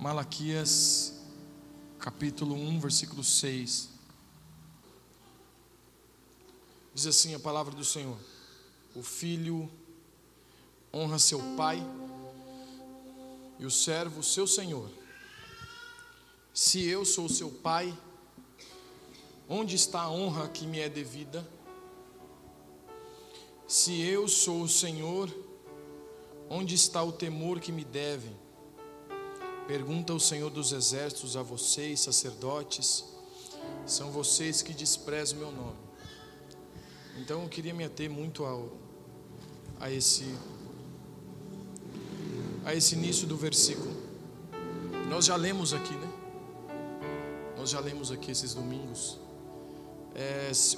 Malaquias capítulo 1, versículo 6. Diz assim a palavra do Senhor: o filho honra seu pai e o servo seu senhor. Se eu sou seu pai, onde está a honra que me é devida? Se eu sou o Senhor, onde está o temor que me devem? Pergunta o Senhor dos exércitos a vocês, sacerdotes, são vocês que desprezam meu nome. Então eu queria me ater muito a esse início do versículo. Nós já lemos aqui, né? Nós já lemos aqui esses domingos.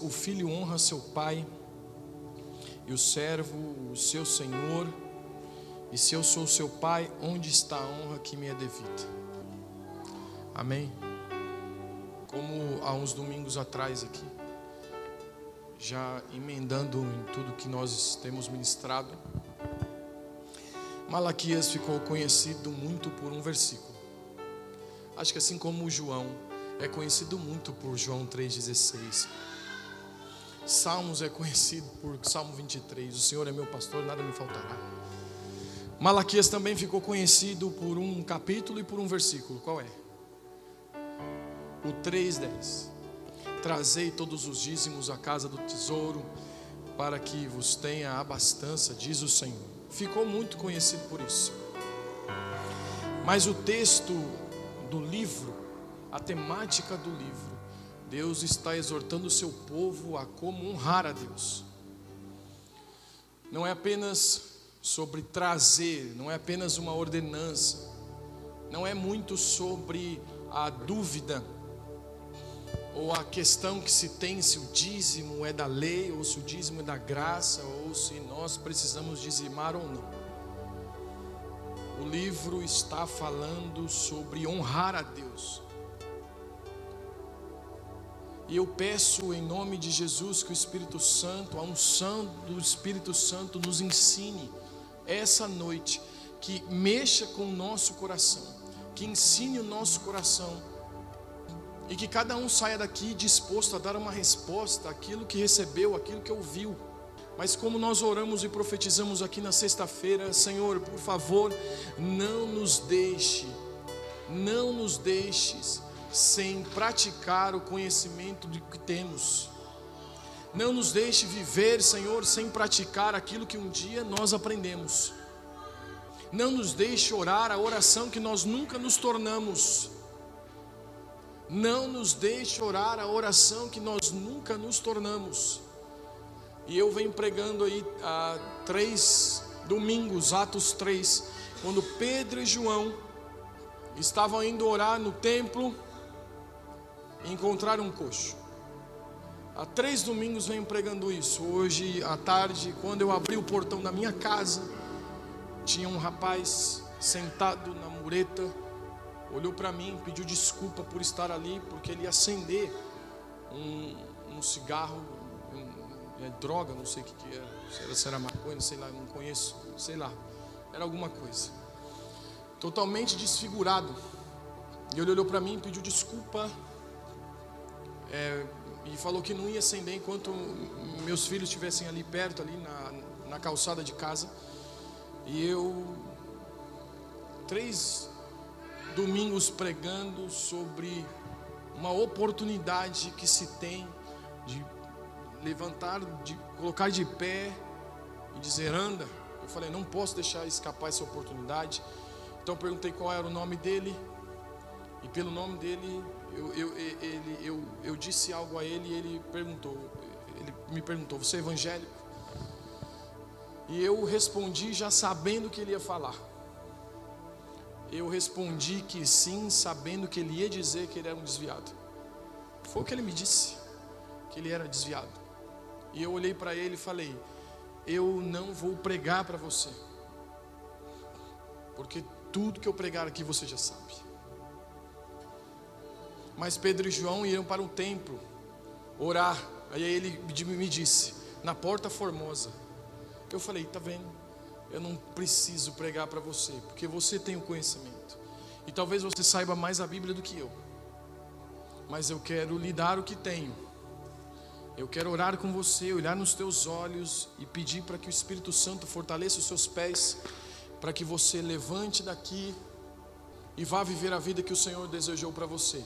O filho honra seu pai e o servo o seu senhor. E se eu sou seu pai, onde está a honra que me é devida? Amém? Como há uns domingos atrás aqui, já emendando em tudo que nós temos ministrado, Malaquias ficou conhecido muito por um versículo. Acho que assim como o João é conhecido muito por João 3,16. Salmos é conhecido por Salmo 23. O Senhor é meu pastor, nada me faltará. Malaquias também ficou conhecido por um capítulo e por um versículo. Qual é? O 3,10. Trazei todos os dízimos à casa do tesouro, para que vos tenha abastança, diz o Senhor. Ficou muito conhecido por isso. Mas o texto do livro, a temática do livro, Deus está exortando o seu povo a como honrar a Deus. Não é apenas sobre trazer, não é apenas uma ordenança, não é muito sobre a dúvida ou a questão que se tem se o dízimo é da lei ou se o dízimo é da graça ou se nós precisamos dizimar ou não. O livro está falando sobre honrar a Deus. E eu peço em nome de Jesus que o Espírito Santo, a unção do Espírito Santo nos ensine essa noite, que mexa com o nosso coração, que ensine o nosso coração, e que cada um saia daqui disposto a dar uma resposta àquilo que recebeu, àquilo que ouviu. Mas como nós oramos e profetizamos aqui na sexta-feira, Senhor, por favor, não nos deixes sem praticar o conhecimento de que temos. Não nos deixe viver, Senhor, sem praticar aquilo que um dia nós aprendemos. Não nos deixe orar a oração que nós nunca nos tornamos. Não nos deixe orar a oração que nós nunca nos tornamos. E eu venho pregando aí há 3 domingos, Atos 3, quando Pedro e João estavam indo orar no templo e encontraram um coxo. Há 3 domingos venho pregando isso. Hoje à tarde, quando eu abri o portão da minha casa, tinha um rapaz sentado na mureta, olhou para mim, pediu desculpa por estar ali, porque ele ia acender um cigarro, droga, não sei o que era, se era maconha, sei lá, não conheço, sei lá, era alguma coisa, totalmente desfigurado. E ele olhou para mim, pediu desculpa, e falou que não ia acender enquanto meus filhos estivessem ali perto, ali na calçada de casa. E eu 3 domingos pregando sobre uma oportunidade que se tem de levantar, de colocar de pé e dizer anda. Eu falei, não posso deixar escapar essa oportunidade. Então perguntei qual era o nome dele, e pelo nome dele eu disse algo a ele, e ele me perguntou, você é evangélico? E eu respondi já sabendo que ele ia falar. Eu respondi que sim, sabendo que ele ia dizer que ele era um desviado. Foi o que ele me disse, que ele era desviado. E eu olhei para ele e falei, eu não vou pregar para você, porque tudo que eu pregar aqui você já sabe. Mas Pedro e João iam para o templo orar. Aí ele me disse, na Porta Formosa. Eu falei, tá vendo? Eu não preciso pregar para você, porque você tem o conhecimento. E talvez você saiba mais a Bíblia do que eu. Mas eu quero lhe dar o que tenho. Eu quero orar com você, olhar nos teus olhos e pedir para que o Espírito Santo fortaleça os seus pés, para que você levante daqui e vá viver a vida que o Senhor desejou para você.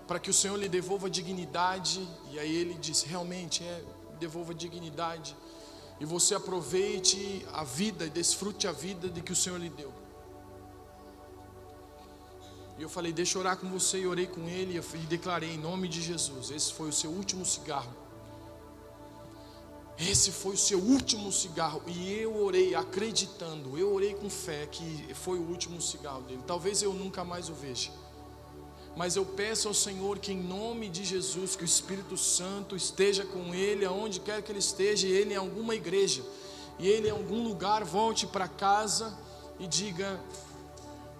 Para que o Senhor lhe devolva dignidade, e aí ele diz, realmente, devolva dignidade, e você aproveite a vida e desfrute a vida de que o Senhor lhe deu. E eu falei, deixa eu orar com você, e orei com ele e declarei em nome de Jesus, esse foi o seu último cigarro. Esse foi o seu último cigarro. E eu orei acreditando, eu orei com fé que foi o último cigarro dele. Talvez eu nunca mais o veja. Mas eu peço ao Senhor que em nome de Jesus, que o Espírito Santo esteja com ele, aonde quer que ele esteja, e ele em alguma igreja, e ele em algum lugar, volte para casa e diga,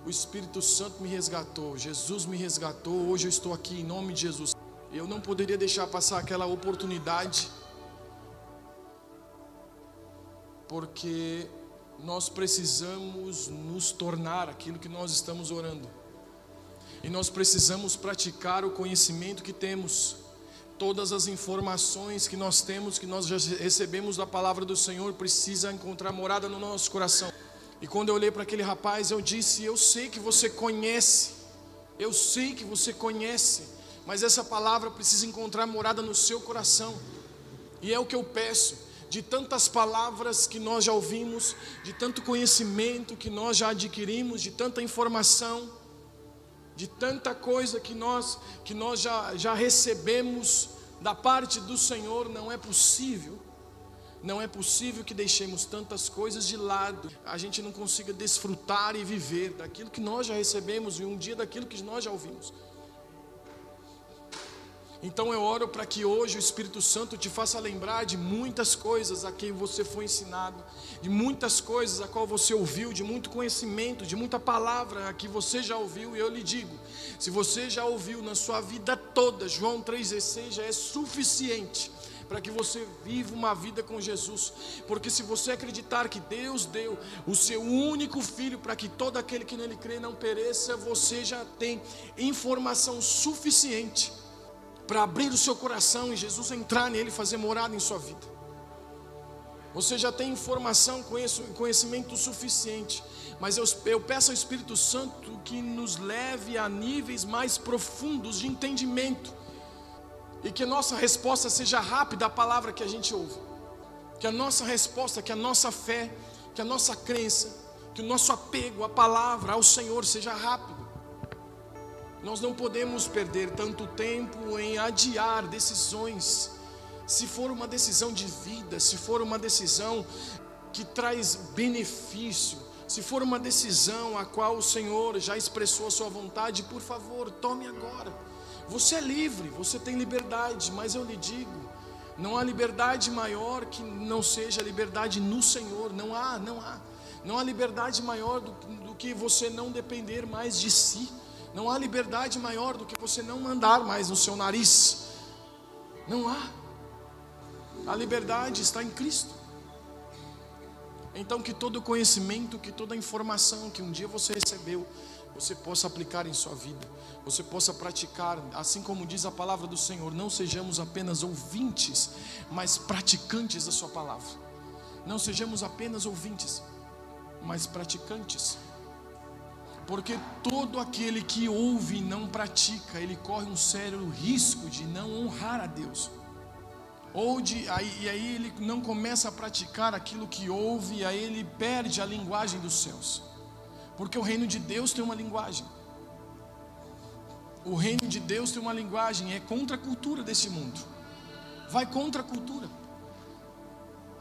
o Espírito Santo me resgatou, Jesus me resgatou, hoje eu estou aqui em nome de Jesus. Eu não poderia deixar passar aquela oportunidade, porque nós precisamos nos tornar aquilo que nós estamos orando. E nós precisamos praticar o conhecimento que temos. Todas as informações que nós temos, que nós já recebemos da palavra do Senhor, precisa encontrar morada no nosso coração. E quando eu olhei para aquele rapaz, eu disse, eu sei que você conhece, mas essa palavra precisa encontrar morada no seu coração. E é o que eu peço, de tantas palavras que nós já ouvimos, de tanto conhecimento que nós já adquirimos, de tanta informação, de tanta coisa que nós já recebemos da parte do Senhor, não é possível que deixemos tantas coisas de lado, a gente não consiga desfrutar e viver daquilo que nós já recebemos e um dia daquilo que nós já ouvimos. Então eu oro para que hoje o Espírito Santo te faça lembrar de muitas coisas a quem você foi ensinado, de muitas coisas a qual você ouviu, de muito conhecimento, de muita palavra a que você já ouviu. E eu lhe digo, se você já ouviu na sua vida toda, João 3,16 já é suficiente para que você viva uma vida com Jesus. Porque se você acreditar que Deus deu o seu único Filho para que todo aquele que nele crê não pereça, você já tem informação suficiente para abrir o seu coração e Jesus entrar nele e fazer morada em sua vida. Você já tem informação, conhecimento suficiente. Mas eu peço ao Espírito Santo que nos leve a níveis mais profundos de entendimento, e que a nossa resposta seja rápida à palavra que a gente ouve. Que a nossa resposta, que a nossa fé, que a nossa crença, que o nosso apego à palavra, ao Senhor seja rápido. Nós não podemos perder tanto tempo em adiar decisões. Se for uma decisão de vida, se for uma decisão que traz benefício, se for uma decisão a qual o Senhor já expressou a sua vontade, por favor, tome agora. Você é livre, você tem liberdade, mas eu lhe digo, não há liberdade maior que não seja liberdade no Senhor. Não há liberdade maior do que você não depender mais de si. Não há liberdade maior do que você não mandar mais no seu nariz. Não há. A liberdade está em Cristo. Então que todo conhecimento, que toda informação que um dia você recebeu, você possa aplicar em sua vida, você possa praticar, assim como diz a palavra do Senhor. Não sejamos apenas ouvintes, mas praticantes da sua palavra. Não sejamos apenas ouvintes, mas praticantes. Porque todo aquele que ouve e não pratica, ele corre um sério risco de não honrar a Deus. E aí ele não começa a praticar aquilo que ouve, e aí ele perde a linguagem dos céus. Porque o reino de Deus tem uma linguagem. O reino de Deus tem uma linguagem, é contra a cultura desse mundo. Vai contra a cultura.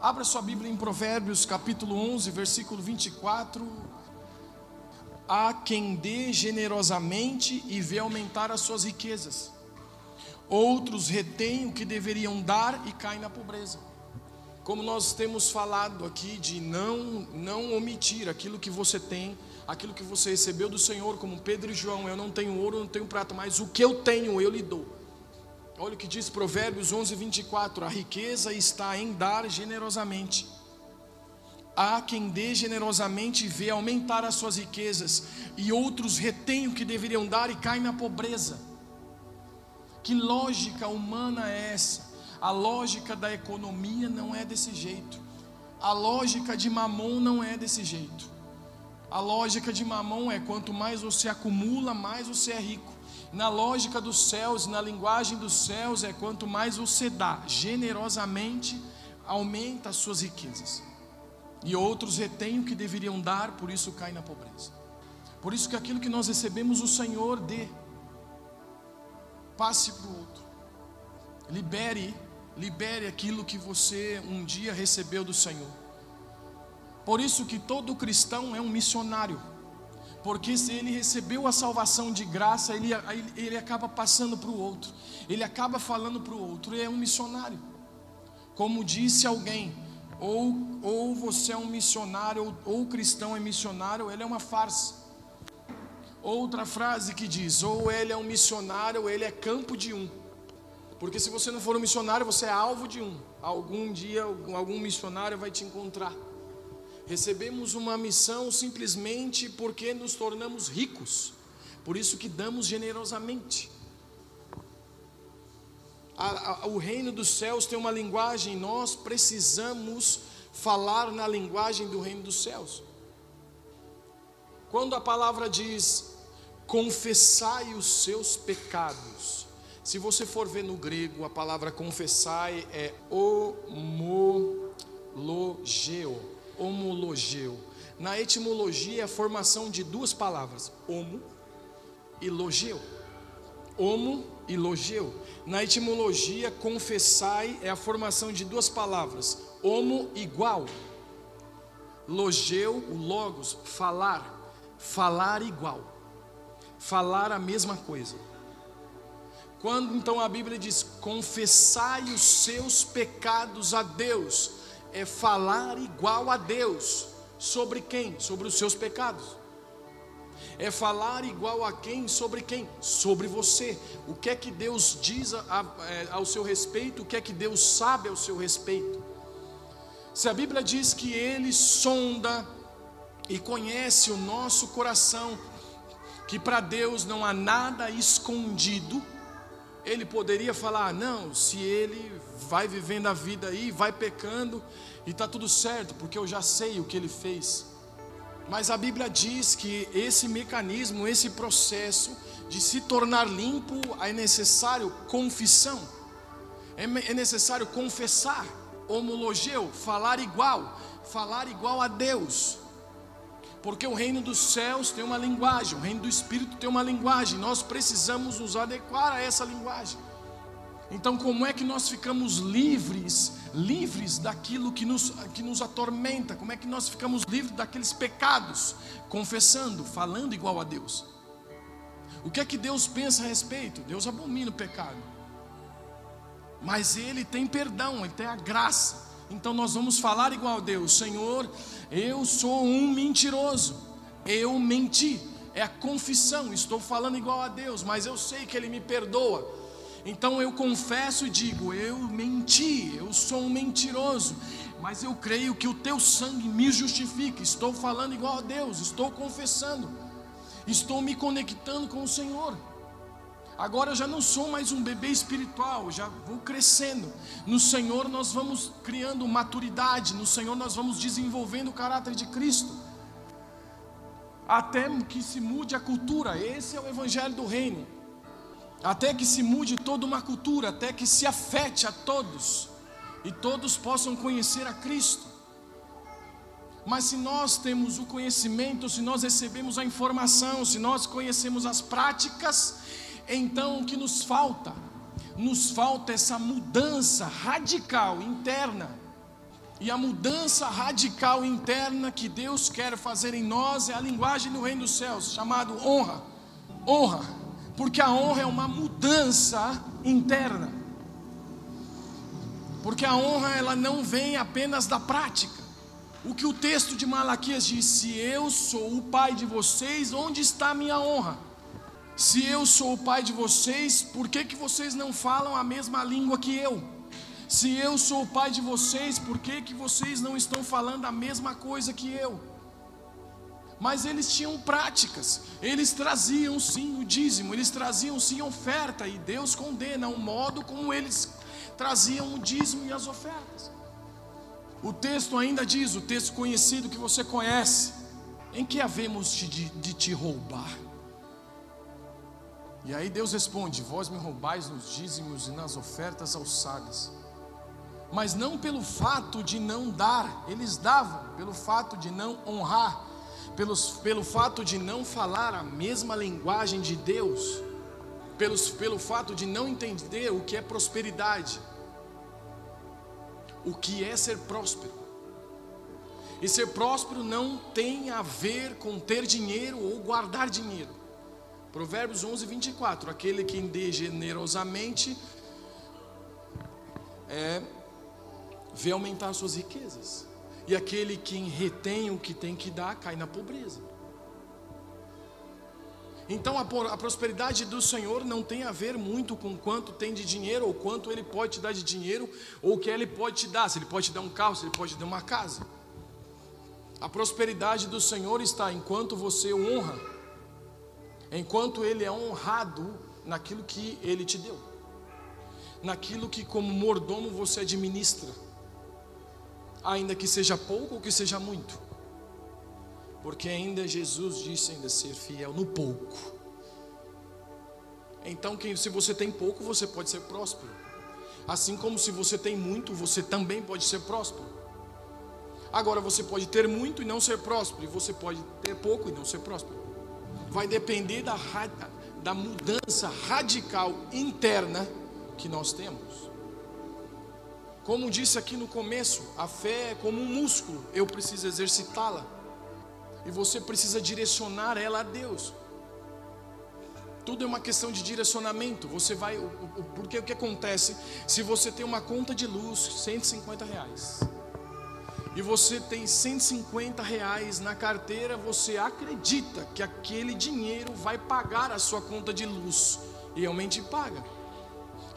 Abra sua Bíblia em Provérbios capítulo 11, versículo 24. Há quem dê generosamente e vê aumentar as suas riquezas. Outros retêm o que deveriam dar e caem na pobreza. Como nós temos falado aqui de não omitir aquilo que você tem, aquilo que você recebeu do Senhor, como Pedro e João. Eu não tenho ouro, não tenho prata, mas o que eu tenho eu lhe dou. Olha o que diz Provérbios 11, 24. A riqueza está em dar generosamente. Há quem dê generosamente e vê aumentar as suas riquezas, e outros retêm o que deveriam dar e caem na pobreza. Que lógica humana é essa? A lógica da economia não é desse jeito. A lógica de Mamon não é desse jeito. A lógica de Mamon é: quanto mais você acumula, mais você é rico. Na lógica dos céus, na linguagem dos céus, é quanto mais você dá generosamente, aumenta as suas riquezas. E outros retêm o que deveriam dar, por isso caem na pobreza. Por isso que aquilo que nós recebemos, o Senhor dê. Passe para o outro. Libere aquilo que você um dia recebeu do Senhor. Por isso que todo cristão é um missionário. Porque se ele recebeu a salvação de graça, ele acaba passando para o outro. Ele acaba falando para o outro. Ele é um missionário. Como disse alguém, ou você é um missionário, ou o cristão é missionário, ou ele é uma farsa. Outra frase que diz: ou ele é um missionário, ou ele é campo de um. Porque se você não for um missionário, você é alvo de um. Algum dia, algum missionário vai te encontrar. Recebemos uma missão simplesmente porque nos tornamos ricos. Por isso que damos generosamente. O reino dos céus tem uma linguagem, nós precisamos falar na linguagem do reino dos céus. Quando a palavra diz: confessai os seus pecados, se você for ver no grego, a palavra confessai é homologeo. Na etimologia é a formação de duas palavras, homo e logeo. Homo e logeo. Na etimologia, confessai é a formação de duas palavras, homo igual, logeo, o logos, falar igual, falar a mesma coisa. Quando então a Bíblia diz: confessai os seus pecados a Deus, é falar igual a Deus. Sobre quem? Sobre os seus pecados. É falar igual a quem? Sobre quem? Sobre você. O que é que Deus diz ao seu respeito? O que é que Deus sabe ao seu respeito? Se a Bíblia diz que Ele sonda e conhece o nosso coração, que para Deus não há nada escondido, Ele poderia falar: não, se ele vai vivendo a vida aí, vai pecando e está tudo certo, porque eu já sei o que ele fez. Mas a Bíblia diz que esse mecanismo, esse processo de se tornar limpo, é necessário confissão, é necessário confessar, homologeu, falar igual a Deus. Porque o reino dos céus tem uma linguagem, o reino do Espírito tem uma linguagem, nós precisamos nos adequar a essa linguagem. Então, como é que nós ficamos livres daquilo que nos atormenta? Como é que nós ficamos livres daqueles pecados? Confessando, falando igual a Deus. O que é que Deus pensa a respeito? Deus abomina o pecado, mas Ele tem perdão, Ele tem a graça. Então nós vamos falar igual a Deus: Senhor, eu sou um mentiroso, eu menti. É a confissão, estou falando igual a Deus, mas eu sei que Ele me perdoa. Então eu confesso e digo: eu menti, eu sou um mentiroso, mas eu creio que o teu sangue me justifica. Estou falando igual a Deus, estou confessando, estou me conectando com o Senhor. Agora eu já não sou mais um bebê espiritual, já vou crescendo. No Senhor nós vamos criando maturidade, no Senhor nós vamos desenvolvendo o caráter de Cristo, até que se mude a cultura. Esse é o evangelho do reino. Até que se mude toda uma cultura, até que se afete a todos, e todos possam conhecer a Cristo. Mas se nós temos o conhecimento, se nós recebemos a informação, se nós conhecemos as práticas, então o que nos falta? Nos falta essa mudança radical interna. E a mudança radical interna que Deus quer fazer em nós é a linguagem do reino dos céus, chamado honra. Honra, porque a honra é uma mudança interna. Porque a honra, ela não vem apenas da prática. O que o texto de Malaquias diz: se eu sou o pai de vocês, onde está a minha honra? Se eu sou o pai de vocês, por que vocês não falam a mesma língua que eu? Se eu sou o pai de vocês, por que vocês não estão falando a mesma coisa que eu? Mas eles tinham práticas, eles traziam sim o dízimo, eles traziam sim a oferta, e Deus condena o modo como eles traziam o dízimo e as ofertas. O texto ainda diz, o texto conhecido que você conhece: em que havemos de te roubar? E aí Deus responde: vós me roubais nos dízimos e nas ofertas alçadas. Mas não pelo fato de não dar, eles davam, pelo fato de não honrar, pelo fato de não falar a mesma linguagem de Deus, pelo fato de não entender o que é prosperidade, o que é ser próspero. E ser próspero não tem a ver com ter dinheiro ou guardar dinheiro. Provérbios 11:24: aquele que dê generosamente vê aumentar suas riquezas, e aquele que retém o que tem que dar cai na pobreza. Então a prosperidade do Senhor não tem a ver muito com quanto tem de dinheiro, ou quanto Ele pode te dar de dinheiro, ou o que Ele pode te dar, se Ele pode te dar um carro, se Ele pode te dar uma casa. A prosperidade do Senhor está enquanto você o honra, enquanto Ele é honrado naquilo que Ele te deu, naquilo que como mordomo você administra, ainda que seja pouco ou que seja muito, porque ainda Jesus disse ainda ser fiel no pouco. Então se você tem pouco, você pode ser próspero, assim como se você tem muito, você também pode ser próspero. Agora você pode ter muito e não ser próspero, e você pode ter pouco e não ser próspero. Vai depender da mudança radical interna que nós temos. Como disse aqui no começo, a fé é como um músculo, eu preciso exercitá-la, e você precisa direcionar ela a Deus. Tudo é uma questão de direcionamento. Porque o que acontece se você tem uma conta de luz R$150 e você tem R$150 na carteira, você acredita que aquele dinheiro vai pagar a sua conta de luz, e realmente paga.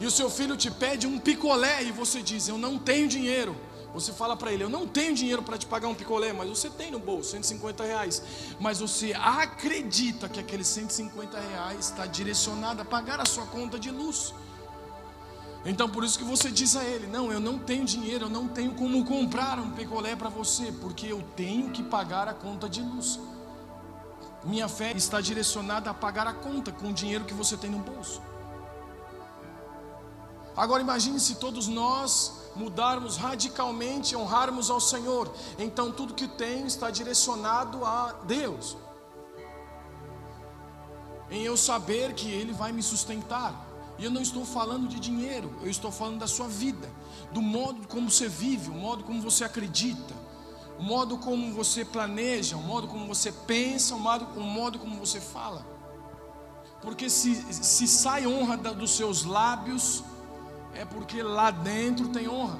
E o seu filho te pede um picolé e você diz: eu não tenho dinheiro. Você fala para ele: eu não tenho dinheiro para te pagar um picolé, mas você tem no bolso R$150. Mas você acredita que aquele R$150 está direcionado a pagar a sua conta de luz. Então por isso que você diz a ele: não, eu não tenho dinheiro, eu não tenho como comprar um picolé para você, porque eu tenho que pagar a conta de luz. Minha fé está direcionada a pagar a conta com o dinheiro que você tem no bolso. Agora imagine se todos nós mudarmos radicalmente, honrarmos ao Senhor. Então tudo que tenho está direcionado a Deus, em eu saber que Ele vai me sustentar. E eu não estou falando de dinheiro, eu estou falando da sua vida, do modo como você vive, o modo como você acredita, o modo como você planeja, o modo como você pensa, o modo como você fala. Porque se sai honra dos seus lábios, é porque lá dentro tem honra.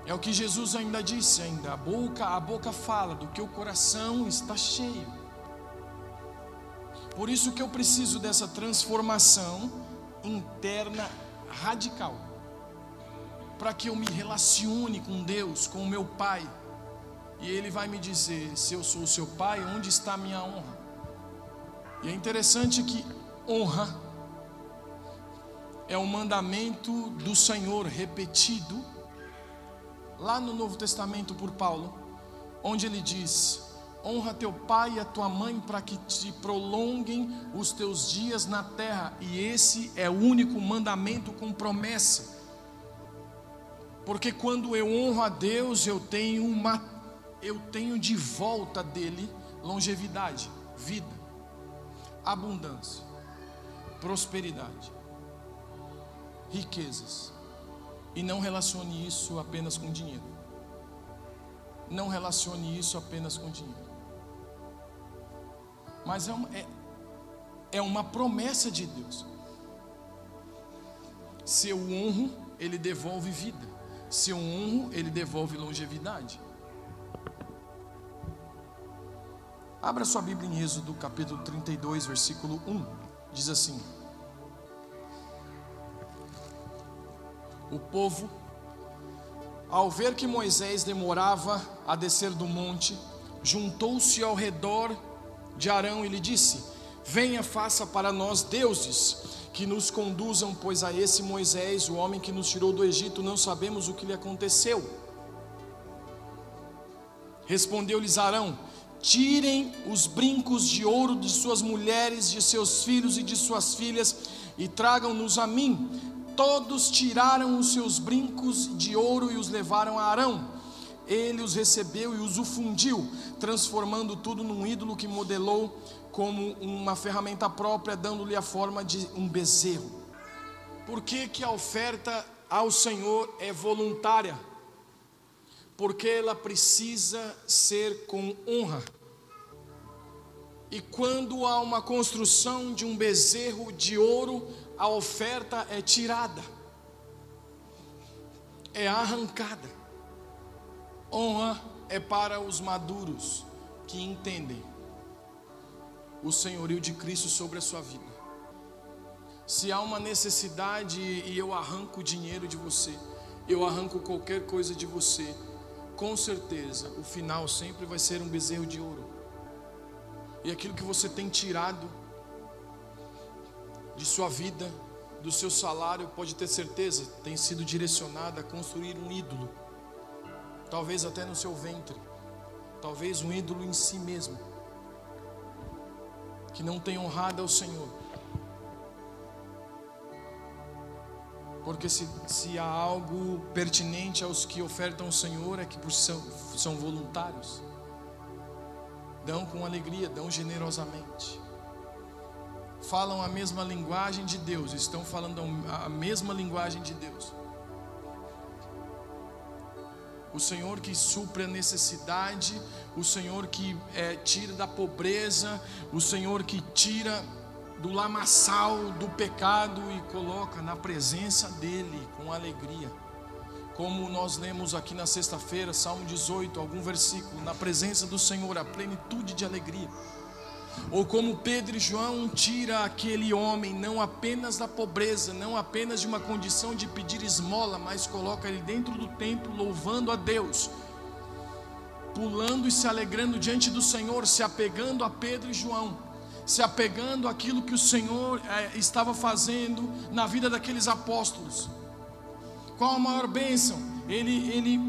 É o que Jesus ainda disse, a boca fala do que o coração está cheio. Por isso que eu preciso dessa transformação interna radical, para que eu me relacione com Deus, com o meu Pai, e Ele vai me dizer: se eu sou o seu Pai, onde está a minha honra? E é interessante que honra é um mandamento do Senhor repetido lá no Novo Testamento por Paulo, onde ele diz: honra teu pai e a tua mãe, para que te prolonguem os teus dias na terra. E esse é o único mandamento com promessa, porque quando eu honro a Deus, eu tenho de volta dele longevidade, vida, abundância, prosperidade, riquezas. E não relacione isso apenas com dinheiro. Não relacione isso apenas com dinheiro. Mas é uma promessa de Deus. Se eu honro, Ele devolve vida. Se eu honro, Ele devolve longevidade. Abra sua Bíblia em Êxodo capítulo 32, versículo 1. Diz assim: O povo, ao ver que Moisés demorava a descer do monte, juntou-se ao redor de Arão e lhe disse: venha, faça para nós deuses que nos conduzam, pois a esse Moisés, o homem que nos tirou do Egito, não sabemos o que lhe aconteceu. Respondeu-lhes Arão: tirem os brincos de ouro de suas mulheres, de seus filhos e de suas filhas, e tragam-nos a mim. Todos tiraram os seus brincos de ouro e os levaram a Arão. Ele os recebeu e os fundiu, transformando tudo num ídolo que modelou como uma ferramenta própria, dando-lhe a forma de um bezerro. Por que que a oferta ao Senhor é voluntária? Porque ela precisa ser com honra. E quando há uma construção de um bezerro de ouro, a oferta é tirada, é arrancada. Honra é para os maduros que entendem o senhorio de Cristo sobre a sua vida. Se há uma necessidade e eu arranco o dinheiro de você, eu arranco qualquer coisa de você, com certeza o final sempre vai ser um bezerro de ouro. E aquilo que você tem tirado de sua vida, do seu salário, pode ter certeza, tem sido direcionado a construir um ídolo. Talvez até no seu ventre, talvez um ídolo em si mesmo, que não tem honrado ao Senhor. Porque se há algo pertinente aos que ofertam ao Senhor, é que são voluntários, dão com alegria, dão generosamente, falam a mesma linguagem de Deus, estão falando a mesma linguagem de Deus. O Senhor que supre a necessidade, o Senhor que tira da pobreza, o Senhor que tira do lamaçal do pecado e coloca na presença dEle com alegria. Como nós lemos aqui na sexta-feira, Salmo 18, algum versículo: na presença do Senhor a plenitude de alegria. Ou como Pedro e João tira aquele homem não apenas da pobreza, não apenas de uma condição de pedir esmola, mas coloca ele dentro do templo louvando a Deus, pulando e se alegrando diante do Senhor, se apegando a Pedro e João, se apegando àquilo que o Senhor estava fazendo na vida daqueles apóstolos. Qual a maior bênção? Ele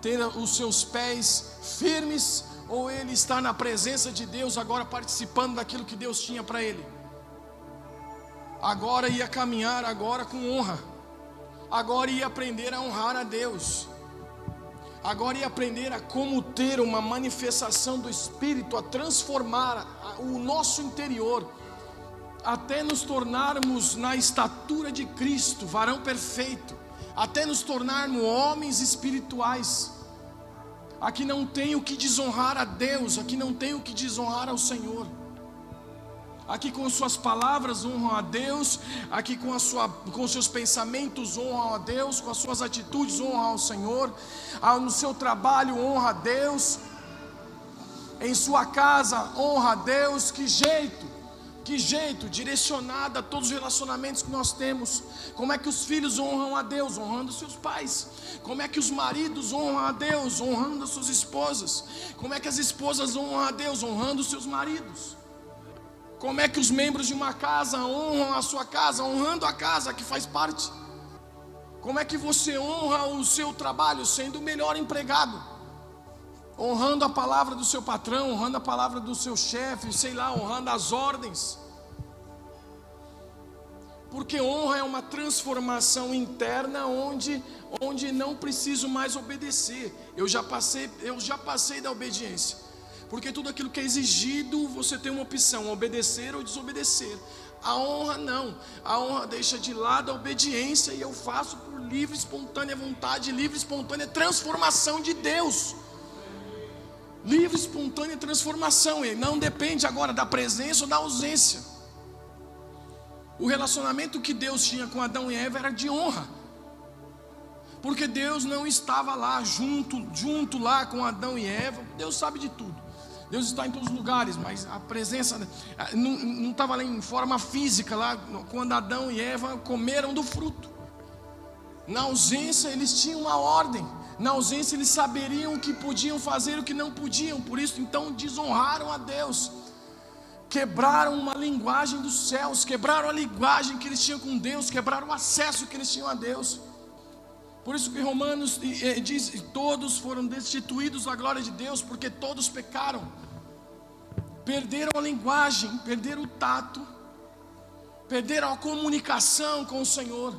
ter os seus pés firmes, ou ele estar na presença de Deus, agora participando daquilo que Deus tinha para ele? Agora ia caminhar agora com honra, agora ia aprender a honrar a Deus, agora ia aprender a como ter uma manifestação do Espírito, a transformar o nosso interior, até nos tornarmos na estatura de Cristo, varão perfeito, até nos tornarmos homens espirituais. Aqui não tem o que desonrar a Deus, aqui não tem o que desonrar ao Senhor. Aqui com suas palavras honram a Deus, aqui com os seus pensamentos honram a Deus, com as suas atitudes honram ao Senhor, no seu trabalho honra a Deus, em sua casa honra a Deus. Que jeito, direcionado a todos os relacionamentos que nós temos. Como é que os filhos honram a Deus? Honrando seus pais. Como é que os maridos honram a Deus? Honrando as suas esposas. Como é que as esposas honram a Deus? Honrando os seus maridos. Como é que os membros de uma casa honram a sua casa? Honrando a casa que faz parte. Como é que você honra o seu trabalho? Sendo o melhor empregado, honrando a palavra do seu patrão, honrando a palavra do seu chefe, honrando as ordens. Porque honra é uma transformação interna onde não preciso mais obedecer. Eu já passei da obediência. Porque tudo aquilo que é exigido, você tem uma opção: obedecer ou desobedecer. A honra não. A honra deixa de lado a obediência e eu faço por livre, espontânea vontade, livre, espontânea transformação de Deus. Livre, espontânea transformação. E não depende agora da presença ou da ausência. O relacionamento que Deus tinha com Adão e Eva era de honra, porque Deus não estava lá junto lá com Adão e Eva. Deus sabe de tudo, Deus está em todos os lugares, mas a presença não estava lá em forma física, lá quando Adão e Eva comeram do fruto. Na ausência eles tinham uma ordem. Na ausência eles saberiam o que podiam fazer e o que não podiam. Por isso então desonraram a Deus. Quebraram uma linguagem dos céus. Quebraram a linguagem que eles tinham com Deus. Quebraram o acesso que eles tinham a Deus. Por isso que Romanos diz: todos foram destituídos da glória de Deus, porque todos pecaram. Perderam a linguagem, perderam o tato, perderam a comunicação com o Senhor.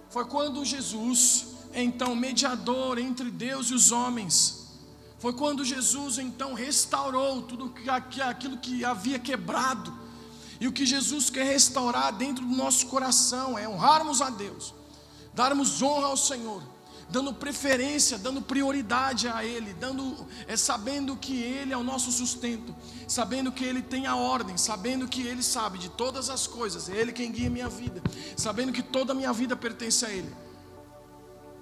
Foi quando Jesus, então mediador entre Deus e os homens, foi quando Jesus então restaurou tudo aquilo que havia quebrado. E o que Jesus quer restaurar dentro do nosso coração é honrarmos a Deus, darmos honra ao Senhor, dando preferência, dando prioridade a Ele, sabendo que Ele é o nosso sustento, sabendo que Ele tem a ordem, sabendo que Ele sabe de todas as coisas, é Ele quem guia a minha vida, sabendo que toda a minha vida pertence a Ele.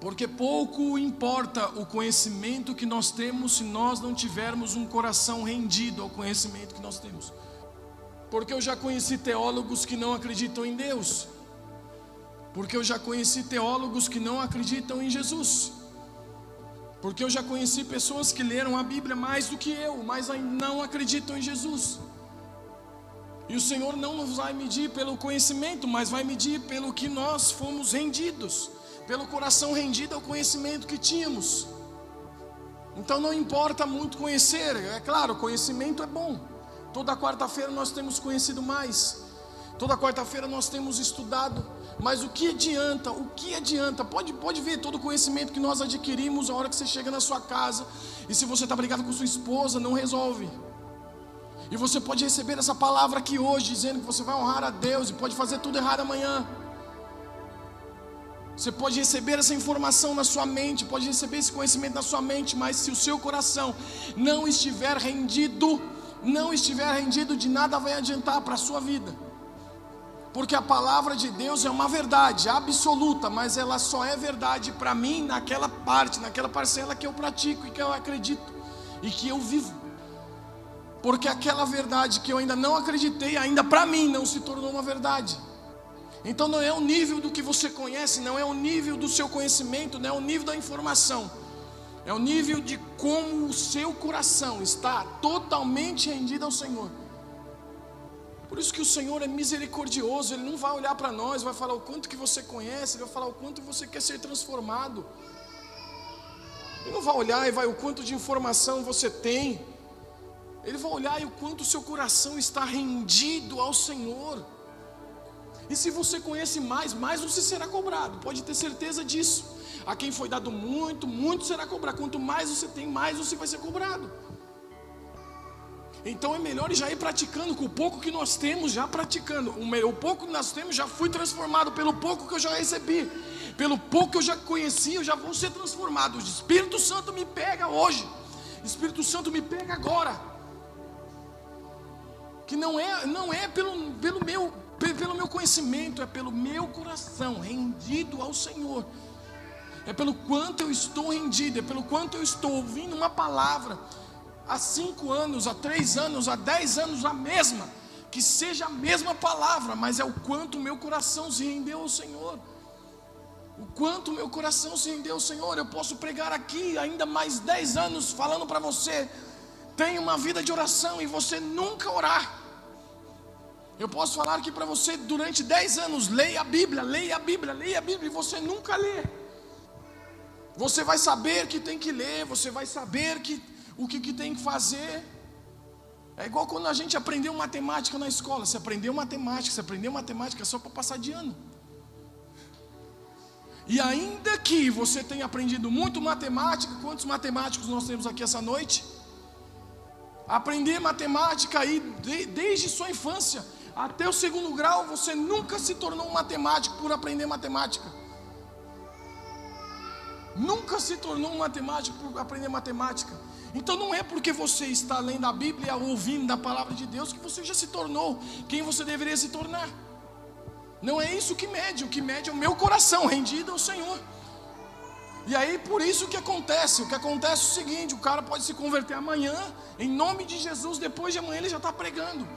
Porque pouco importa o conhecimento que nós temos se nós não tivermos um coração rendido ao conhecimento que nós temos. Porque eu já conheci teólogos que não acreditam em Deus. Porque eu já conheci teólogos que não acreditam em Jesus. Porque eu já conheci pessoas que leram a Bíblia mais do que eu, mas não acreditam em Jesus. E o Senhor não nos vai medir pelo conhecimento, mas vai medir pelo que nós fomos rendidos, pelo coração rendido ao conhecimento que tínhamos. Então não importa muito conhecer, é claro, conhecimento é bom. Toda quarta-feira nós temos conhecido mais, toda quarta-feira nós temos estudado. Mas o que adianta? Pode ver todo o conhecimento que nós adquirimos a hora que você chega na sua casa, e se você está brigado com sua esposa, não resolve. E você pode receber essa palavra aqui hoje, dizendo que você vai honrar a Deus, e pode fazer tudo errado amanhã. Você pode receber essa informação na sua mente, pode receber esse conhecimento na sua mente, mas se o seu coração não estiver rendido, de nada vai adiantar para a sua vida. Porque a palavra de Deus é uma verdade absoluta, mas ela só é verdade para mim naquela parte, naquela parcela que eu pratico e que eu acredito e que eu vivo. Porque aquela verdade que eu ainda não acreditei, ainda para mim não se tornou uma verdade. Então não é o nível do que você conhece, não é o nível do seu conhecimento, não é o nível da informação. É o nível de como o seu coração está totalmente rendido ao Senhor. Por isso que o Senhor é misericordioso. Ele não vai olhar para nós, vai falar o quanto que você conhece, Ele vai falar o quanto você quer ser transformado. Ele não vai olhar e vai o quanto de informação você tem. Ele vai olhar e o quanto o seu coração está rendido ao Senhor. E se você conhece mais você será cobrado, pode ter certeza disso. A quem foi dado muito, muito será cobrado. Quanto mais você tem, mais você vai ser cobrado. Então é melhor já ir praticando com o pouco que nós temos, já praticando. O pouco que nós temos, já fui transformado. Pelo pouco que eu já recebi, pelo pouco que eu já conheci, eu já vou ser transformado. O Espírito Santo me pega hoje, o Espírito Santo me pega agora. Que não é pelo meu conhecimento, é pelo meu coração rendido ao Senhor. É pelo quanto eu estou rendido, é pelo quanto eu estou ouvindo uma palavra há 5 anos, há 3 anos, há 10 anos, a mesma, que seja a mesma palavra, mas é o quanto o meu coração se rendeu ao Senhor. O quanto o meu coração se rendeu ao Senhor. Eu posso pregar aqui ainda mais 10 anos falando para você: tenha uma vida de oração, e você nunca orar. Eu posso falar aqui para você durante 10 anos: leia a Bíblia, leia a Bíblia, leia a Bíblia, e você nunca lê. Você vai saber que tem que ler, você vai saber o que tem que fazer. É igual quando a gente aprendeu matemática na escola. Você aprendeu matemática só para passar de ano. E ainda que você tenha aprendido muito matemática, quantos matemáticos nós temos aqui essa noite? Aprender matemática aí desde sua infância até o 2º grau, você nunca se tornou um matemático por aprender matemática. Nunca se tornou um matemático por aprender matemática. Então não é porque você está lendo a Bíblia, ouvindo da palavra de Deus, que você já se tornou quem você deveria se tornar. Não é isso que mede. O que mede é o meu coração rendido ao Senhor. E aí por isso que acontece. O que acontece é o seguinte: o cara pode se converter amanhã, em nome de Jesus. Depois de amanhã ele já está pregando.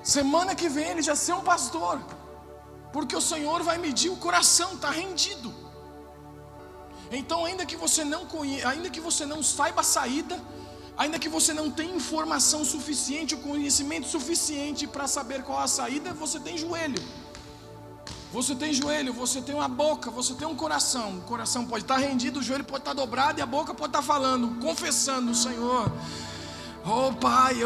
Semana que vem ele já ser um pastor. Porque o Senhor vai medir o coração, está rendido. Então, ainda que você não saiba a saída, ainda que você não tenha informação suficiente, o conhecimento suficiente para saber qual a saída, você tem joelho. Você tem joelho, você tem uma boca, você tem um coração. O coração pode estar rendido, o joelho pode estar dobrado e a boca pode estar falando, confessando: Senhor, oh Pai,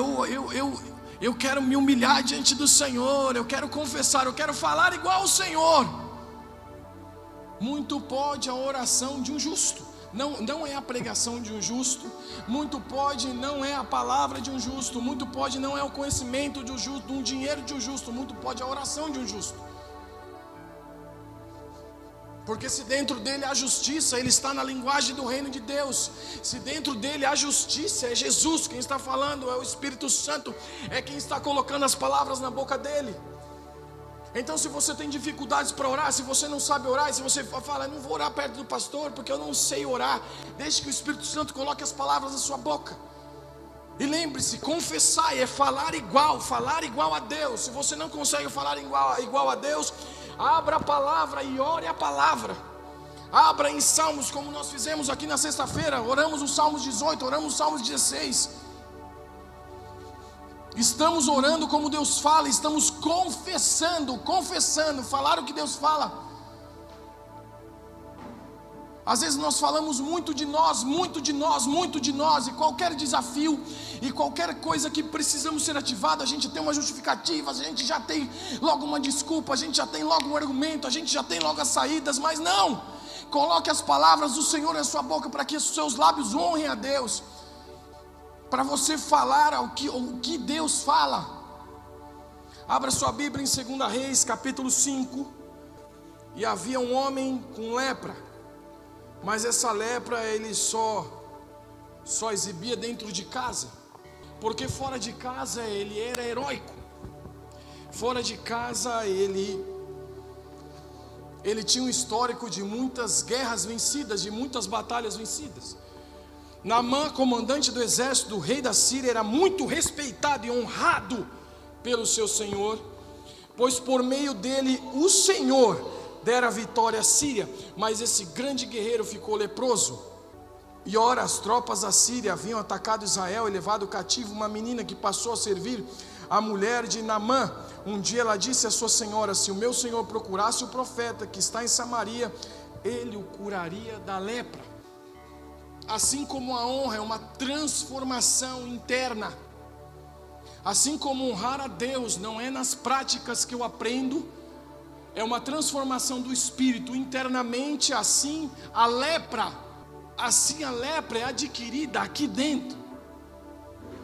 eu quero me humilhar diante do Senhor, eu quero confessar, eu quero falar igual ao Senhor. Muito pode a oração de um justo, não é a pregação de um justo. Muito pode não é a palavra de um justo. Muito pode não é o conhecimento de um justo, um dinheiro de um justo. Muito pode a oração de um justo. Porque se dentro dele há justiça, ele está na linguagem do reino de Deus. Se dentro dele há justiça, é Jesus quem está falando, é o Espírito Santo, é quem está colocando as palavras na boca dele. Então, se você tem dificuldades para orar, se você não sabe orar, se você fala: não vou orar perto do pastor porque eu não sei orar, deixe que o Espírito Santo coloque as palavras na sua boca. E lembre-se, confessar é falar igual a Deus. Se você não consegue falar igual a Deus, abra a palavra e ore a palavra. Abra em Salmos, como nós fizemos aqui na sexta-feira. Oramos os Salmos 18, oramos os Salmos 16. Estamos orando como Deus fala, estamos confessando, falar o que Deus fala. Às vezes nós falamos muito de nós, e qualquer desafio e qualquer coisa que precisamos ser ativado, a gente tem uma justificativa, a gente já tem logo uma desculpa, a gente já tem logo um argumento, a gente já tem logo as saídas. Mas não, coloque as palavras do Senhor na sua boca, para que os seus lábios honrem a Deus, para você falar o que Deus fala. Abra sua Bíblia em 2 Reis, capítulo 5. E havia um homem com lepra, mas essa lepra ele só exibia dentro de casa, porque fora de casa ele era heróico. Fora de casa ele tinha um histórico de muitas guerras vencidas, de muitas batalhas vencidas. Naamã, comandante do exército do rei da Síria, era muito respeitado e honrado pelo seu senhor, pois por meio dele o Senhor dera vitória à Síria. Mas esse grande guerreiro ficou leproso. E ora, as tropas da Síria haviam atacado Israel e levado cativo uma menina que passou a servir a mulher de Naamã. Um dia ela disse à sua senhora: se o meu senhor procurasse o profeta que está em Samaria, ele o curaria da lepra. Assim como a honra é uma transformação interna, assim como honrar a Deus não é nas práticas que eu aprendo, é uma transformação do espírito internamente. Assim a lepra é adquirida aqui dentro,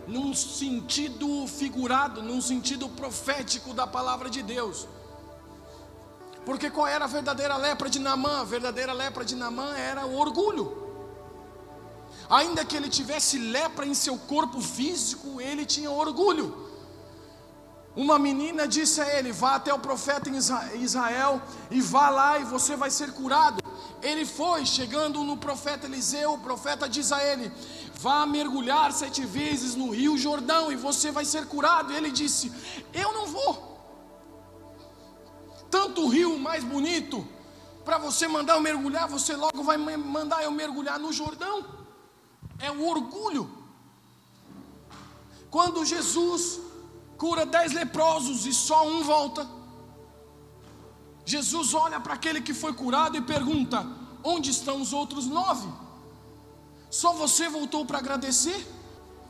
num sentido figurado, num sentido profético da palavra de Deus. Porque qual era a verdadeira lepra de Naamã? A verdadeira lepra de Naamã era o orgulho. Ainda que ele tivesse lepra em seu corpo físico, ele tinha orgulho. Uma menina disse a ele: vá até o profeta em Israel e vá lá e você vai ser curado. Ele foi, chegando no profeta Eliseu, o profeta diz a ele: vá mergulhar 7 vezes no rio Jordão e você vai ser curado. E ele disse: eu não vou. Tanto o rio mais bonito para você mandar eu mergulhar, você logo vai mandar eu mergulhar no Jordão. É o orgulho. Quando Jesus cura 10 leprosos e só um volta, Jesus olha para aquele que foi curado e pergunta: onde estão os outros 9? Só você voltou para agradecer?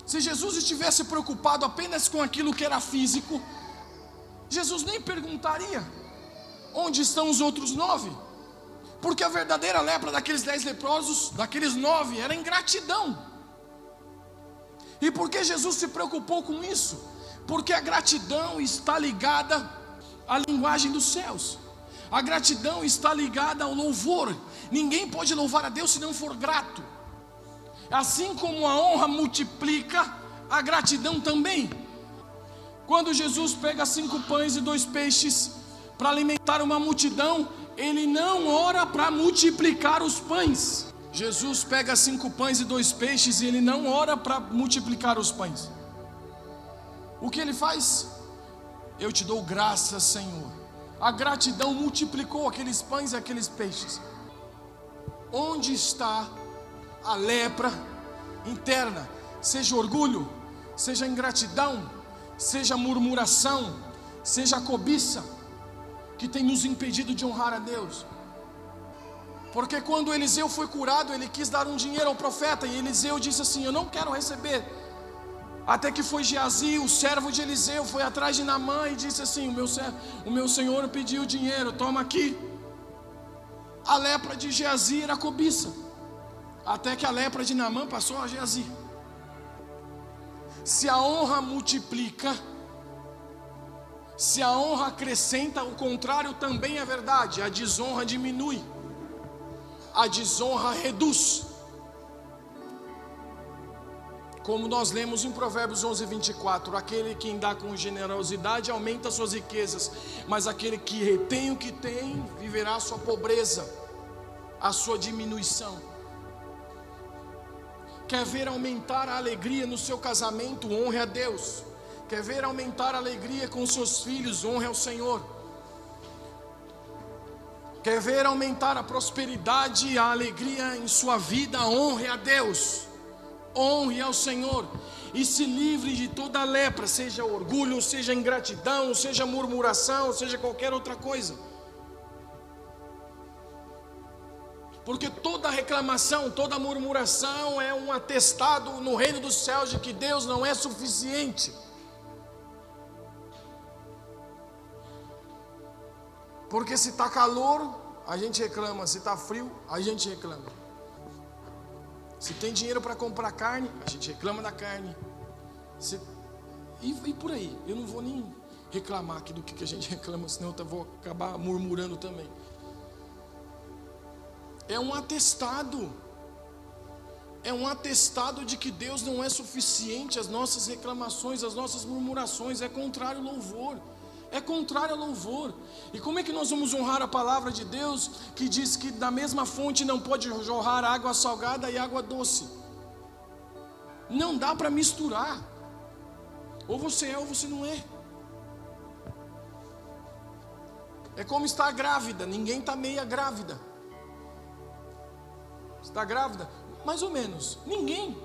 Se Jesus estivesse preocupado apenas com aquilo que era físico, Jesus nem perguntaria: onde estão os outros 9? Porque a verdadeira lepra daqueles 10 leprosos, daqueles 9, era ingratidão. E por que Jesus se preocupou com isso? Porque a gratidão está ligada à linguagem dos céus. A gratidão está ligada ao louvor. Ninguém pode louvar a Deus se não for grato. Assim como a honra multiplica, a gratidão também. Quando Jesus pega 5 pães e 2 peixes para alimentar uma multidão, ele não ora para multiplicar os pães. Jesus pega 5 pães e 2 peixes e ele não ora para multiplicar os pães. O que ele faz? Eu te dou graças, Senhor, A gratidão multiplicou aqueles pães e aqueles peixes. Onde está a lepra interna? Seja orgulho, seja ingratidão, seja murmuração, seja cobiça, que tem nos impedido de honrar a Deus. Porque quando Eliseu foi curado, ele quis dar um dinheiro ao profeta, e Eliseu disse assim: eu não quero receber. Até que foi Geazi, o servo de Eliseu, foi atrás de Naamã e disse assim: o meu senhor pediu dinheiro, toma aqui. A lepra de Geazi era cobiça, até que a lepra de Naamã passou a Geazi. Se a honra multiplica, se a honra acrescenta, o contrário também é verdade. A desonra diminui, a desonra reduz. Como nós lemos em Provérbios 11:24, aquele que dá com generosidade aumenta suas riquezas, mas aquele que retém o que tem, viverá a sua pobreza, a sua diminuição. Quer ver aumentar a alegria no seu casamento? Honre a Deus. Quer ver aumentar a alegria com seus filhos? Honre ao Senhor. Quer ver aumentar a prosperidade e a alegria em sua vida? Honre a Deus. Honre ao Senhor. E se livre de toda lepra, seja orgulho, seja ingratidão, seja murmuração, seja qualquer outra coisa. Porque toda reclamação, toda murmuração é um atestado no reino dos céus de que Deus não é suficiente. Porque se está calor, a gente reclama. Se está frio, a gente reclama. Se tem dinheiro para comprar carne, a gente reclama da carne. E por aí. Eu não vou nem reclamar aqui do que a gente reclama, senão eu vou acabar murmurando também. É um atestado. É um atestado de que Deus não é suficiente. As nossas reclamações, as nossas murmurações, é contrário ao louvor. É contrário ao louvor. E como é que nós vamos honrar a palavra de Deus, que diz que da mesma fonte não pode jorrar água salgada e água doce? Não dá para misturar. Ou você é ou você não é. É como estar grávida. Ninguém está meia grávida. Está grávida? Mais ou menos. Ninguém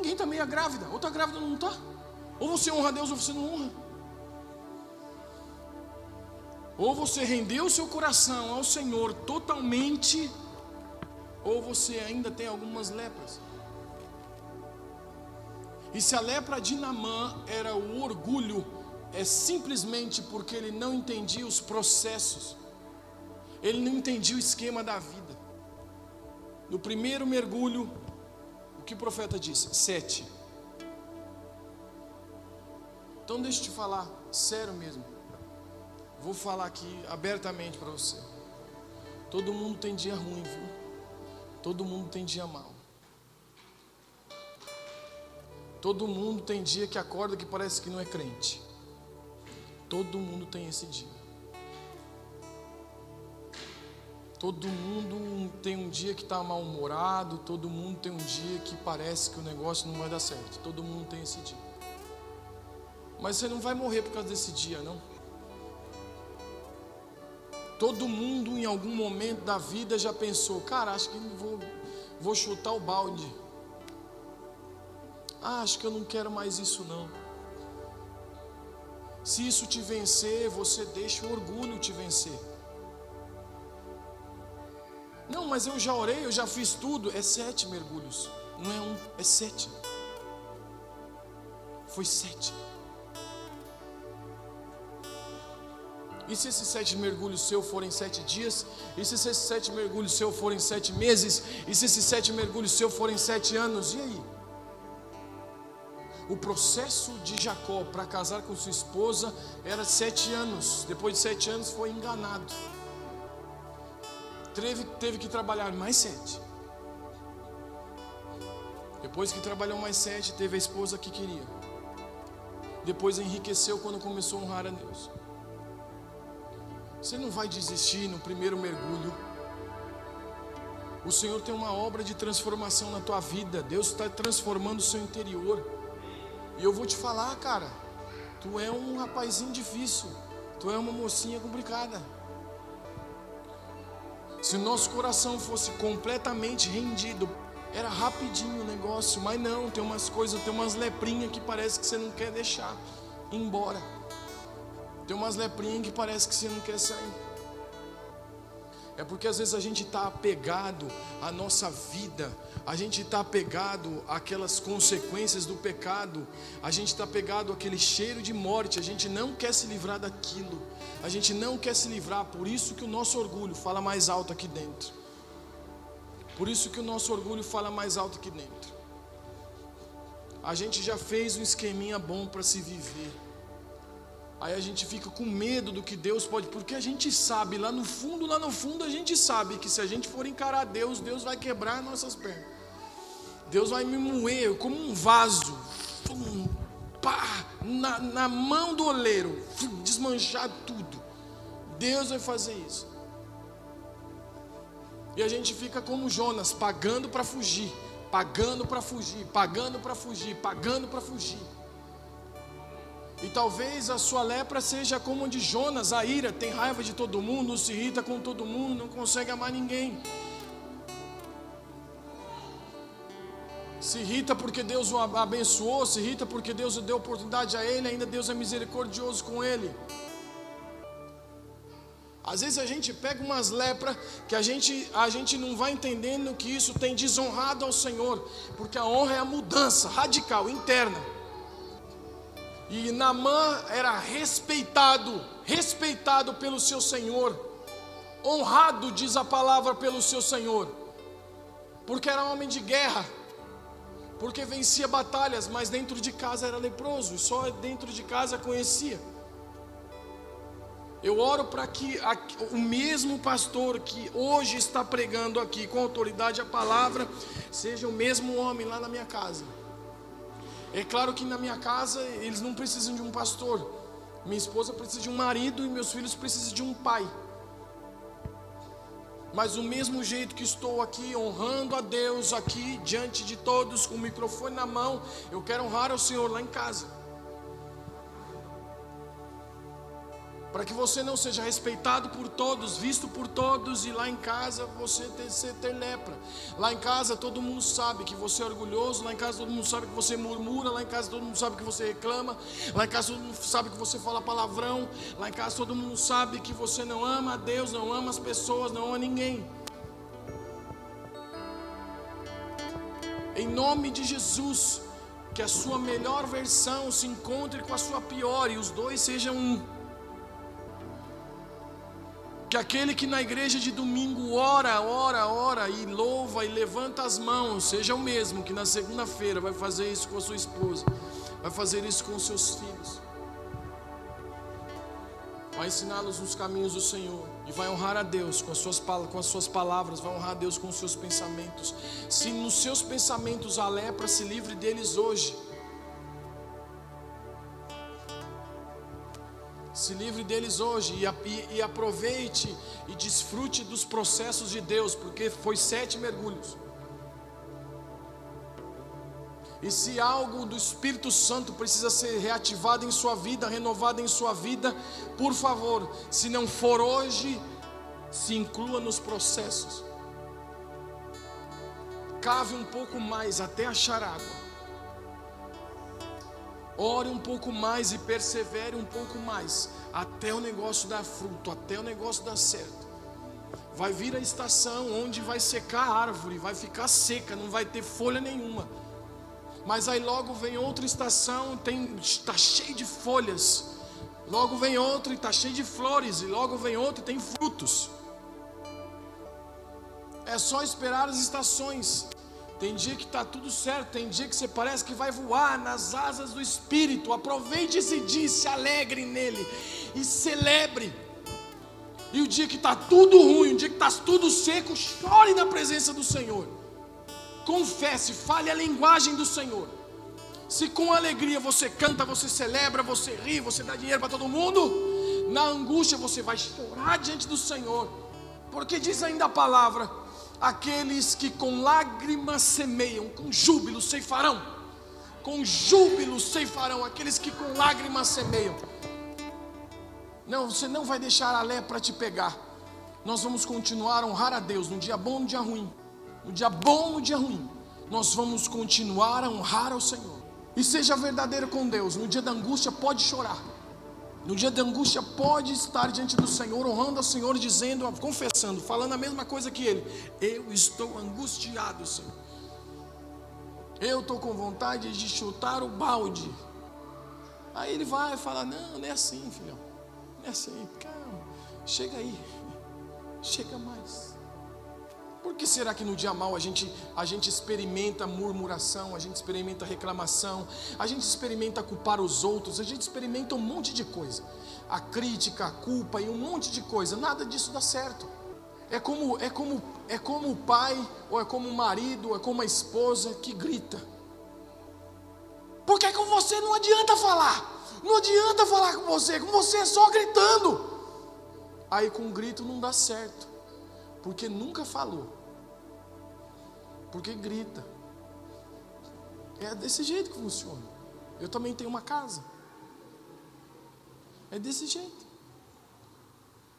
está meia grávida. Ou está grávida ou não está. Ou você honra a Deus ou você não honra. Ou você rendeu o seu coração ao Senhor totalmente, ou você ainda tem algumas lepras. E se a lepra de Naamã era o orgulho, é simplesmente porque ele não entendia os processos. Ele não entendia o esquema da vida. No primeiro mergulho, o que o profeta disse? 7. Então deixa eu te falar, sério mesmo. Vou falar aqui abertamente para você. Todo mundo tem dia ruim, viu? Todo mundo tem dia mau. Todo mundo tem dia que acorda que parece que não é crente. Todo mundo tem esse dia. Todo mundo tem um dia que está mal-humorado. Todo mundo tem um dia que parece que o negócio não vai dar certo. Todo mundo tem esse dia. Mas você não vai morrer por causa desse dia, não. Todo mundo em algum momento da vida já pensou: cara, acho que vou chutar o balde. Acho que eu não quero mais isso não. Se isso te vencer, você deixa o orgulho te vencer. Não, mas eu já orei, eu já fiz tudo. É 7 mergulhos, não é 1, é 7. Foi 7. E se esses 7 mergulhos seus forem 7 dias? E se esses 7 mergulhos seus forem 7 meses? E se esses 7 mergulhos seus forem 7 anos? E aí? O processo de Jacó para casar com sua esposa era 7 anos. Depois de 7 anos foi enganado. Teve que trabalhar mais 7. Depois que trabalhou mais 7, teve a esposa que queria. Depois enriqueceu quando começou a honrar a Deus. Você não vai desistir no primeiro mergulho. O Senhor tem uma obra de transformação na tua vida. Deus está transformando o seu interior. E eu vou te falar, cara, tu é um rapazinho difícil. Tu é uma mocinha complicada. Se o nosso coração fosse completamente rendido, era rapidinho o negócio, mas não, tem umas coisas, tem umas leprinhas que parece que você não quer deixar ir embora. Tem umas leprinhas que parece que você não quer sair. É porque às vezes a gente está apegado à nossa vida, a gente está apegado àquelas consequências do pecado, a gente está apegado àquele cheiro de morte, a gente não quer se livrar daquilo, a gente não quer se livrar, por isso que o nosso orgulho fala mais alto aqui dentro. Por isso que o nosso orgulho fala mais alto aqui dentro. A gente já fez um esqueminha bom para se viver. Aí a gente fica com medo do que Deus pode, porque a gente sabe, lá no fundo a gente sabe que se a gente for encarar Deus, Deus vai quebrar nossas pernas. Deus vai me moer como um vaso, na mão do oleiro, desmanchar tudo. Deus vai fazer isso. E a gente fica como Jonas, pagando para fugir, pagando para fugir, pagando para fugir, pagando para fugir. E talvez a sua lepra seja como a de Jonas, a ira, tem raiva de todo mundo, se irrita com todo mundo, não consegue amar ninguém. Se irrita porque Deus o abençoou, se irrita porque Deus deu oportunidade a ele, ainda Deus é misericordioso com ele. Às vezes a gente pega umas lepras que a gente não vai entendendo que isso tem desonrado ao Senhor, porque a honra é a mudança radical, interna. E Naamã era respeitado pelo seu Senhor, honrado, diz a palavra, pelo seu Senhor, porque era homem de guerra, porque vencia batalhas, mas dentro de casa era leproso, e só dentro de casa conhecia. Eu oro para que o mesmo pastor que hoje está pregando aqui com autoridade a palavra, seja o mesmo homem lá na minha casa. É claro que na minha casa eles não precisam de um pastor. Minha esposa precisa de um marido e meus filhos precisam de um pai. Mas do mesmo jeito que estou aqui honrando a Deus aqui diante de todos com o microfone na mão, eu quero honrar ao Senhor lá em casa. Para que você não seja respeitado por todos, visto por todos, e lá em casa você ter lepra. Lá em casa todo mundo sabe que você é orgulhoso, lá em casa todo mundo sabe que você murmura, lá em casa todo mundo sabe que você reclama, lá em casa todo mundo sabe que você fala palavrão, lá em casa todo mundo sabe que você não ama a Deus, não ama as pessoas, não ama ninguém. Em nome de Jesus, que a sua melhor versão se encontre com a sua pior e os dois sejam um. Que aquele que na igreja de domingo ora e louva e levanta as mãos, seja o mesmo que na segunda-feira vai fazer isso com a sua esposa, vai fazer isso com os seus filhos, vai ensiná-los nos caminhos do Senhor e vai honrar a Deus com as suas palavras, vai honrar a Deus com os seus pensamentos. Se nos seus pensamentos a lepra, se livre deles hoje. Se livre deles hoje e aproveite e desfrute dos processos de Deus, porque foi 7 mergulhos. E se algo do Espírito Santo precisa ser reativado em sua vida, renovado em sua vida, por favor, se não for hoje, se inclua nos processos. Cave um pouco mais até achar água. Ore um pouco mais e persevere um pouco mais, até o negócio dar fruto, até o negócio dar certo. Vai vir a estação onde vai secar a árvore, vai ficar seca, não vai ter folha nenhuma. Mas aí logo vem outra estação, está cheio de folhas. Logo vem outra e está cheio de flores. E logo vem outra e tem frutos. É só esperar as estações. Tem dia que está tudo certo, tem dia que você parece que vai voar nas asas do Espírito. Aproveite esse dia, se alegre nele e celebre. E o dia que está tudo ruim, o dia que está tudo seco, chore na presença do Senhor. Confesse, fale a linguagem do Senhor. Se com alegria você canta, você celebra, você ri, você dá dinheiro para todo mundo, na angústia você vai chorar diante do Senhor. Porque diz ainda a palavra: aqueles que com lágrimas semeiam, com júbilo ceifarão. Com júbilo ceifarão, aqueles que com lágrimas semeiam. Não, você não vai deixar a lepra te pegar. Nós vamos continuar a honrar a Deus no dia bom, no dia ruim. No dia bom, no dia ruim. Nós vamos continuar a honrar ao Senhor. E seja verdadeiro com Deus. No dia da angústia pode chorar. No dia da angústia pode estar diante do Senhor, honrando ao Senhor, dizendo, confessando, falando a mesma coisa que Ele. Eu estou angustiado, Senhor. Eu estou com vontade de chutar o balde. Aí ele vai falar, não é assim, filhão. Não é assim, calma, chega aí. Chega mais. Por que será que no dia mau a gente experimenta murmuração, a gente experimenta reclamação, a gente experimenta culpar os outros, a gente experimenta um monte de coisa, a crítica, a culpa e um monte de coisa? Nada disso dá certo. É como o pai, ou é como o marido, ou é como a esposa que grita. Porque com você não adianta falar, não adianta falar com você é só gritando. Aí com grito não dá certo, porque nunca falou, porque grita. É desse jeito que funciona. Eu também tenho uma casa, é desse jeito.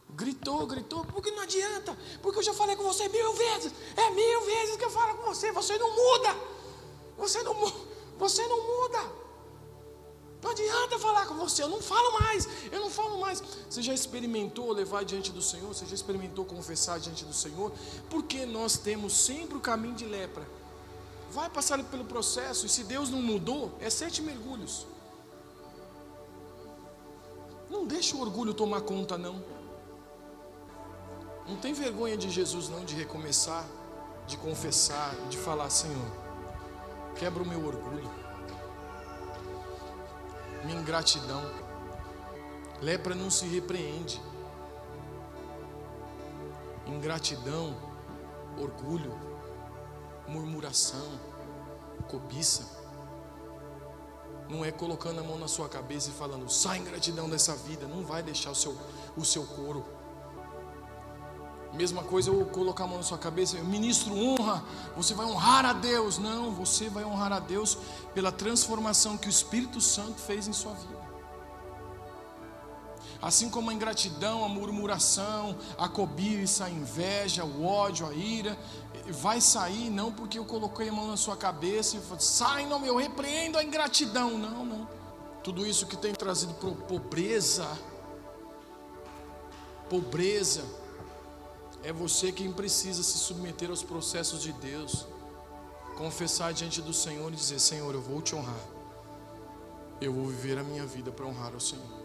Gritou, porque não adianta, porque eu já falei com você 1000 vezes, é 1000 vezes que eu falo com você, você não muda, você não muda. Não adianta falar com você, eu não falo mais. Você já experimentou levar diante do Senhor? Você já experimentou confessar diante do Senhor? Porque nós temos sempre o caminho de lepra. Vai passar pelo processo, e se Deus não mudou, é 7 mergulhos. Não deixa o orgulho tomar conta, não. Não tem vergonha de Jesus, não, de recomeçar, de confessar, de falar, Senhor, quebra o meu orgulho, minha ingratidão. Lepra não se repreende. Ingratidão, orgulho, murmuração, cobiça, não é colocando a mão na sua cabeça e falando, sai ingratidão dessa vida. Não vai deixar o seu couro. Mesma coisa eu colocar a mão na sua cabeça, eu ministro honra, você vai honrar a Deus. Não, você vai honrar a Deus pela transformação que o Espírito Santo fez em sua vida. Assim como a ingratidão, a murmuração, a cobiça, a inveja, o ódio, a ira, vai sair não porque eu coloquei a mão na sua cabeça e falei, sai, não, eu repreendo a ingratidão. Não. Tudo isso que tem trazido pobreza, é você quem precisa se submeter aos processos de Deus, confessar diante do Senhor e dizer, Senhor, eu vou te honrar, eu vou viver a minha vida para honrar ao Senhor.